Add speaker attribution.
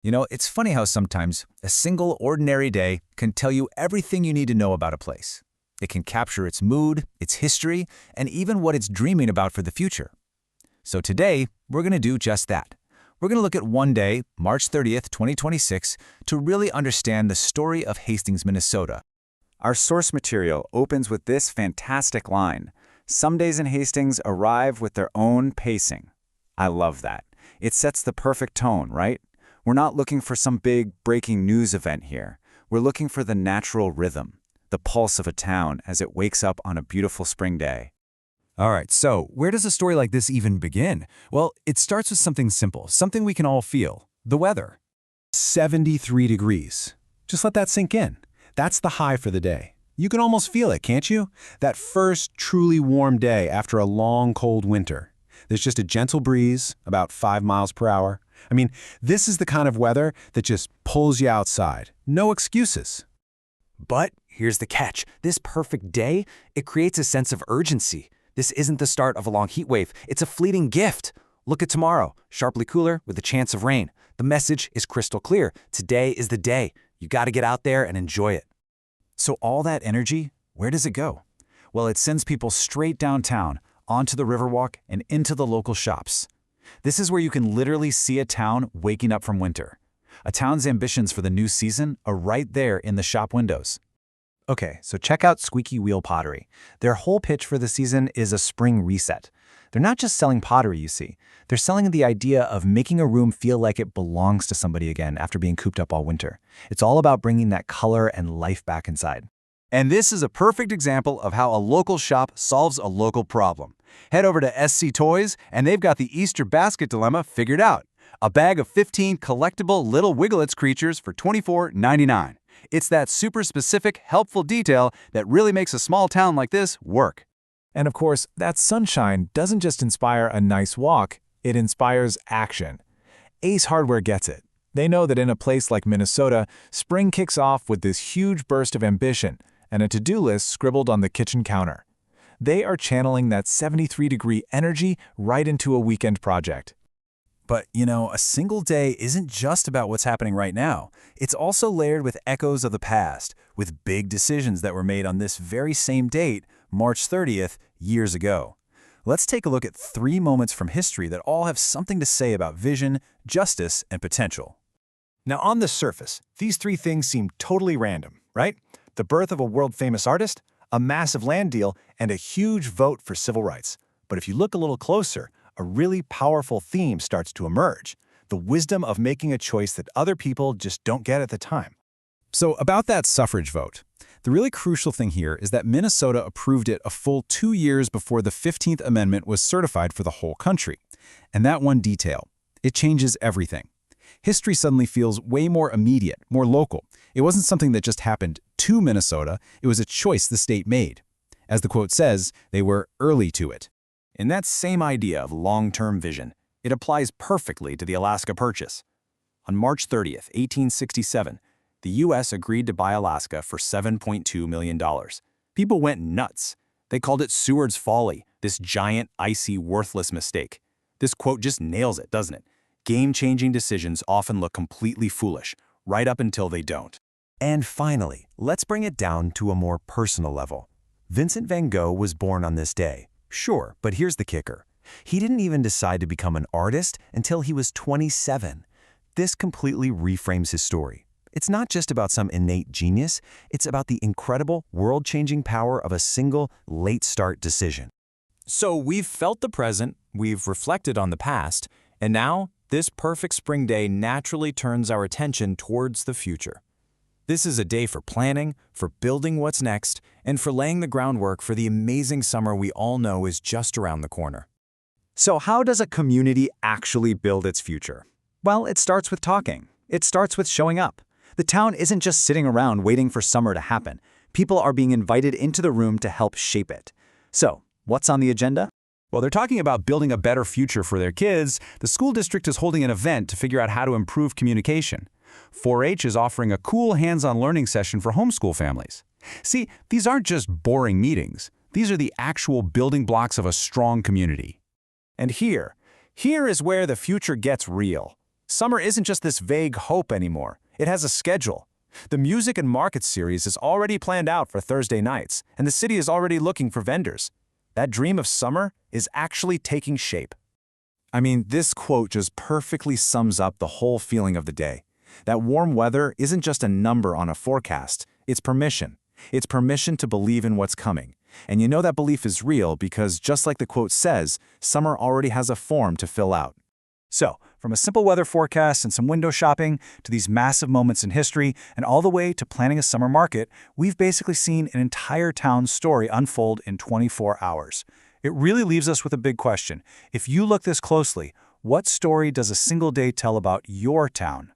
Speaker 1: You know, it's funny how sometimes a single ordinary day can tell you everything you need to know about a place. It can capture its mood, its history, and even what it's dreaming about for the future. So today, we're going to do just that. We're going to look at one day, March 30th, 2026, to really understand the story of Hastings, Minnesota. Our source material opens with this fantastic line: "Some days in Hastings arrive with their own pacing." I love that. It sets the perfect tone, right? We're not looking for some big breaking news event here. We're looking for the natural rhythm, the pulse of a town as it wakes up on a beautiful spring day.
Speaker 2: All right, so where does a story like this even begin? Well, it starts with something simple, something we can all feel: the weather. 73 degrees. Just let that sink in. That's the high for the day. You can almost feel it, can't you? That first truly warm day after a long, cold winter. There's just a gentle breeze, about 5 miles per hour. I mean, this is the kind of weather that just pulls you outside. No excuses.
Speaker 3: But here's the catch. This perfect day, it creates a sense of urgency. This isn't the start of a long heat wave. It's a fleeting gift. Look at tomorrow, sharply cooler with a chance of rain. The message is crystal clear. Today is the day. You got to get out there and enjoy it.
Speaker 1: So all that energy, where does it go? Well, it sends people straight downtown, onto the Riverwalk, and into the local shops. This is where you can literally see a town waking up from winter. A town's ambitions for the new season are right there in the shop windows.
Speaker 4: Okay, so check out Squeaky Pottery. Their whole pitch for the season is a spring reset. They're not just selling pottery, you see. They're selling the idea of making a room feel like it belongs to somebody again after being cooped up all winter. It's all about bringing that color and life back inside.
Speaker 2: And this is a perfect example of how a local shop solves a local problem. Head over to SC Toys, and they've got the Easter basket dilemma figured out. A bag of 15 collectible little Wigglets creatures for $24.99. It's that super specific, helpful detail that really makes a small town like this work.
Speaker 5: And of course, that sunshine doesn't just inspire a nice walk, it inspires action. Ace Hardware gets it. They know that in a place like Minnesota, spring kicks off with this huge burst of ambition and a to-do list scribbled on the kitchen counter. They are channeling that 73-degree energy right into a weekend project.
Speaker 1: But, you know, a single day isn't just about what's happening right now. It's also layered with echoes of the past, with big decisions that were made on this very same date, March 30th, years ago. Let's take a look at 3 moments from history that all have something to say about vision, justice, and potential.
Speaker 4: Now, on the surface, these 3 things seem totally random, right? The birth of a world-famous artist, a massive land deal, and a huge vote for civil rights. But if you look a little closer, a really powerful theme starts to emerge: the wisdom of making a choice that other people just don't get at the time.
Speaker 2: So about that suffrage vote, the really crucial thing here is that Minnesota approved it a full 2 years before the 15th Amendment was certified for the whole country. And that one detail, it changes everything. History suddenly feels way more immediate, more local. It wasn't something that just happened to Minnesota, it was a choice the state made. As the quote says, they were early to it.
Speaker 3: And that same idea of long-term vision, it applies perfectly to the Alaska Purchase. On March 30th, 1867, the U.S. agreed to buy Alaska for $7.2 million. People went nuts. They called it Seward's Folly, this giant, icy, worthless mistake. This quote just nails it, doesn't it? Game-changing decisions often look completely foolish, right up until they don't.
Speaker 4: And finally, let's bring it down to a more personal level. Vincent van Gogh was born on this day. Sure, but here's the kicker. He didn't even decide to become an artist until he was 27. This completely reframes his story. It's not just about some innate genius, it's about the incredible, world-changing power of a single, late-start decision.
Speaker 3: So we've felt the present, we've reflected on the past, and now this perfect spring day naturally turns our attention towards the future. This is a day for planning, for building what's next, and for laying the groundwork for the amazing summer we all know is just around the corner.
Speaker 1: So how does a community actually build its future? Well, it starts with talking. It starts with showing up. The town isn't just sitting around waiting for summer to happen. People are being invited into the room to help shape it. So, what's on the agenda?
Speaker 2: Well, they're talking about building a better future for their kids. The school district is holding an event to figure out how to improve communication. 4-H is offering a cool hands-on learning session for homeschool families. See, these aren't just boring meetings. These are the actual building blocks of a strong community.
Speaker 1: And here is where the future gets real.
Speaker 3: Summer isn't just this vague hope anymore. It has a schedule. The Music and Market series is already planned out for Thursday nights, and the city is already looking for vendors. That dream of summer is actually taking shape.
Speaker 5: I mean, this quote just perfectly sums up the whole feeling of the day. That warm weather isn't just a number on a forecast, it's permission. It's permission to believe in what's coming. And you know that belief is real because, just like the quote says, summer already has a form to fill out.
Speaker 2: So, from a simple weather forecast and some window shopping to these massive moments in history and all the way to planning a summer market, we've basically seen an entire town's story unfold in 24 hours. It really leaves us with a big question. If you look this closely, what story does a single day tell about your town?